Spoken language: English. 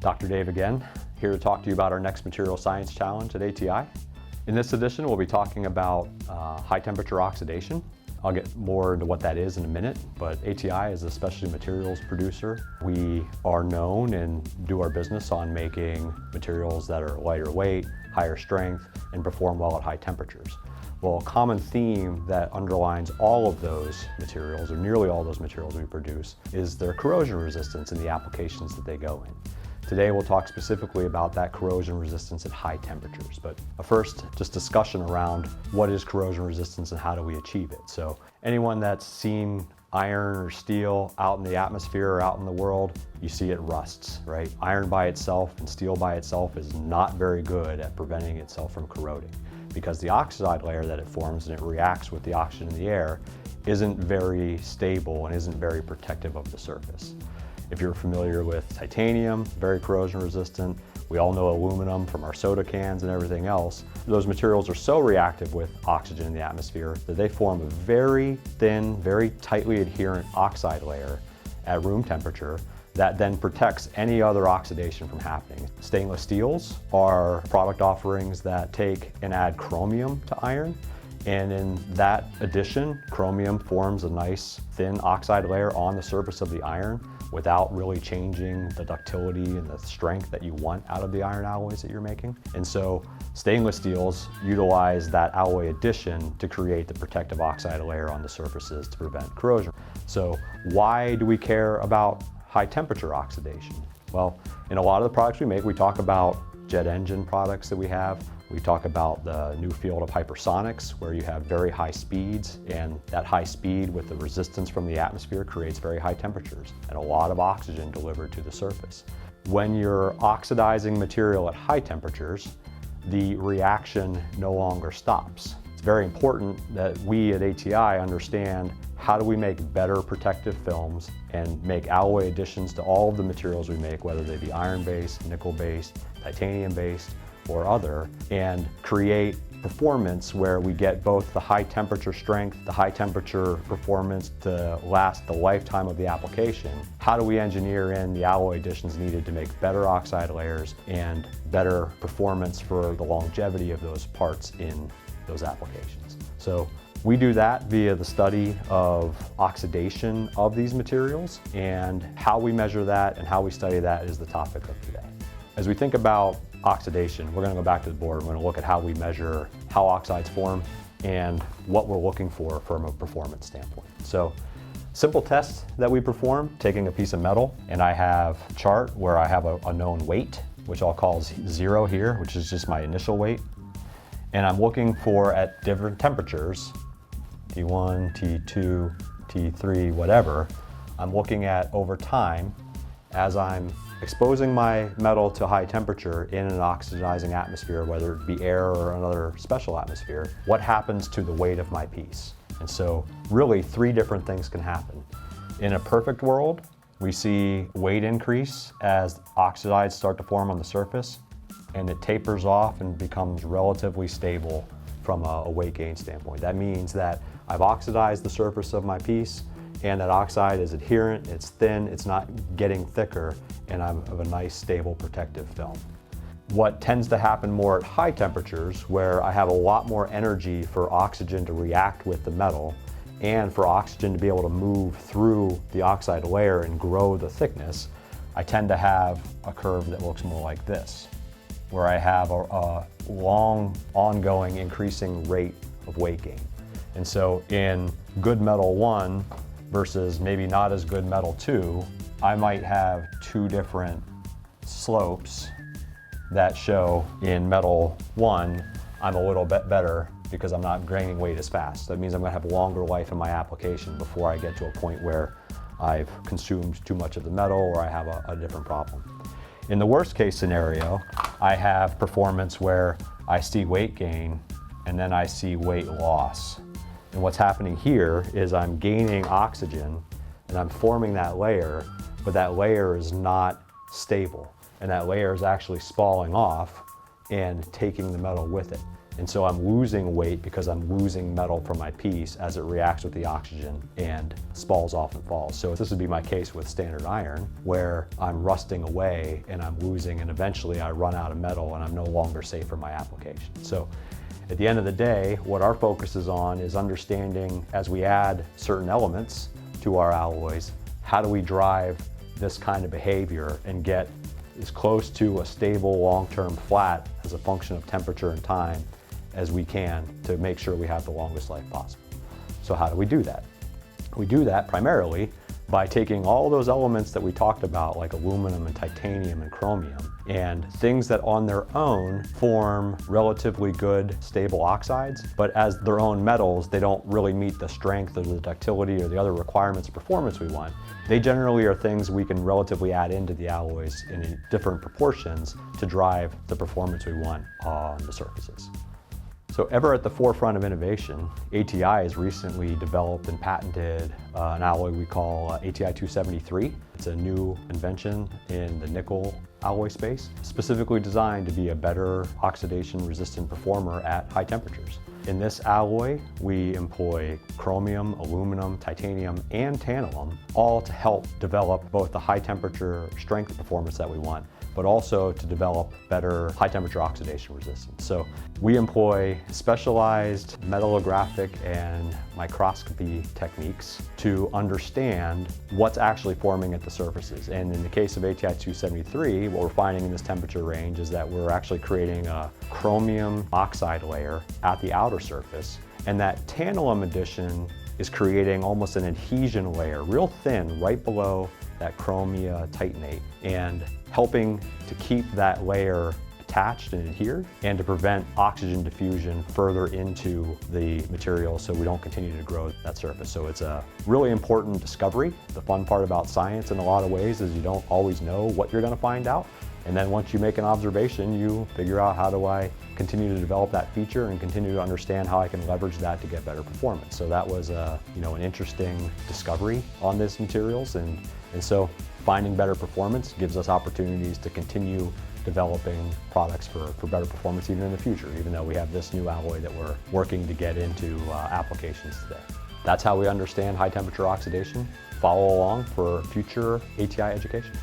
Dr. Dave again, here to talk to you about our next material science challenge at ATI. In this edition, we'll be talking about high temperature oxidation. I'll get more into what that is in a minute, but ATI is a specialty materials producer. We are known and do our business on making materials that are lighter weight, higher strength, and perform well at high temperatures. Well, a common theme that underlines all of those materials, or nearly all those materials we produce, is their corrosion resistance in the applications that they go in. Today we'll talk specifically about that corrosion resistance at high temperatures, but first just discussion around what is corrosion resistance and how do we achieve it. So anyone that's seen iron or steel out in the atmosphere or out in the world, you see it rusts, right? Iron by itself and steel by itself is not very good at preventing itself from corroding because the oxide layer that it forms and it reacts with the oxygen in the air isn't very stable and isn't very protective of the surface. If you're familiar with titanium, very corrosion resistant. We all know aluminum from our soda cans and everything else. Those materials are so reactive with oxygen in the atmosphere that they form a very thin, very tightly adherent oxide layer at room temperature that then protects any other oxidation from happening. Stainless steels are product offerings that take and add chromium to iron. And in that addition, chromium forms a nice thin oxide layer on the surface of the iron without really changing the ductility and the strength that you want out of the iron alloys that you're making. And so stainless steels utilize that alloy addition to create the protective oxide layer on the surfaces to prevent corrosion. So why do we care about high temperature oxidation? Well, in a lot of the products we make, we talk about jet engine products that we have. We talk about the new field of hypersonics, where you have very high speeds, and that high speed with the resistance from the atmosphere creates very high temperatures and a lot of oxygen delivered to the surface. When you're oxidizing material at high temperatures, the reaction no longer stops. It's very important that we at ATI understand how do we make better protective films and make alloy additions to all of the materials we make, whether they be iron-based, nickel-based, titanium-based, or other, and create performance where we get both the high temperature strength, the high temperature performance to last the lifetime of the application. How do we engineer in the alloy additions needed to make better oxide layers and better performance for the longevity of those parts in those applications? So we do that via the study of oxidation of these materials, and how we measure that and how we study that is the topic of today. As we think about oxidation, we're going to go back to the board. We're going to look at how we measure how oxides form and what we're looking for from a performance standpoint. So, simple tests that we perform, taking a piece of metal, and I have a chart where I have a known weight, which I'll call 0 here, which is just my initial weight. And I'm looking for, at different temperatures, T1, T2, T3, whatever, I'm looking at over time as I'm exposing my metal to high temperature in an oxidizing atmosphere, whether it be air or another special atmosphere, what happens to the weight of my piece? And so really 3 different things can happen. In a perfect world, we see weight increase as oxides start to form on the surface, and it tapers off and becomes relatively stable from a weight gain standpoint. That means that I've oxidized the surface of my piece, and that oxide is adherent, it's thin, it's not getting thicker, and I have a nice stable protective film. What tends to happen more at high temperatures, where I have a lot more energy for oxygen to react with the metal and for oxygen to be able to move through the oxide layer and grow the thickness, I tend to have a curve that looks more like this, where I have a long, ongoing, increasing rate of weight gain. And so in good metal 1, versus maybe not as good metal 2, I might have 2 different slopes that show in metal 1, I'm a little bit better because I'm not gaining weight as fast. That means I'm gonna have longer life in my application before I get to a point where I've consumed too much of the metal or I have a different problem. In the worst case scenario, I have performance where I see weight gain and then I see weight loss. And what's happening here is I'm gaining oxygen and I'm forming that layer, but that layer is not stable. And that layer is actually spalling off and taking the metal with it. And so I'm losing weight because I'm losing metal from my piece as it reacts with the oxygen and spalls off and falls. So this would be my case with standard iron, where I'm rusting away and I'm losing, and eventually I run out of metal and I'm no longer safe for my application. So at the end of the day, what our focus is on is understanding, as we add certain elements to our alloys, how do we drive this kind of behavior and get as close to a stable long-term flat as a function of temperature and time as we can to make sure we have the longest life possible. So how do we do that? We do that primarily by taking all those elements that we talked about, like aluminum and titanium and chromium, and things that on their own form relatively good, stable oxides, but as their own metals, they don't really meet the strength or the ductility or the other requirements of performance we want. They generally are things we can relatively add into the alloys in different proportions to drive the performance we want on the surfaces. So ever at the forefront of innovation, ATI has recently developed and patented an alloy we call ATI 273. It's a new invention in the nickel alloy space, specifically designed to be a better oxidation-resistant performer at high temperatures. In this alloy, we employ chromium, aluminum, titanium, and tantalum, all to help develop both the high temperature strength performance that we want, but also to develop better high temperature oxidation resistance. So we employ specialized metallographic and microscopy techniques to understand what's actually forming at the surfaces. And in the case of ATI 273, what we're finding in this temperature range is that we're actually creating a chromium oxide layer at the outer surface, and that tantalum addition is creating almost an adhesion layer, real thin, right below that chromia titanate, and helping to keep that layer attached and adhered, and to prevent oxygen diffusion further into the material so we don't continue to grow that surface. So it's a really important discovery. The fun part about science in a lot of ways is you don't always know what you're going to find out. And then once you make an observation, you figure out, how do I continue to develop that feature and continue to understand how I can leverage that to get better performance. So that was an interesting discovery on this materials. And so finding better performance gives us opportunities to continue developing products for better performance even in the future, even though we have this new alloy that we're working to get into applications today. That's how we understand high temperature oxidation. Follow along for future ATI education.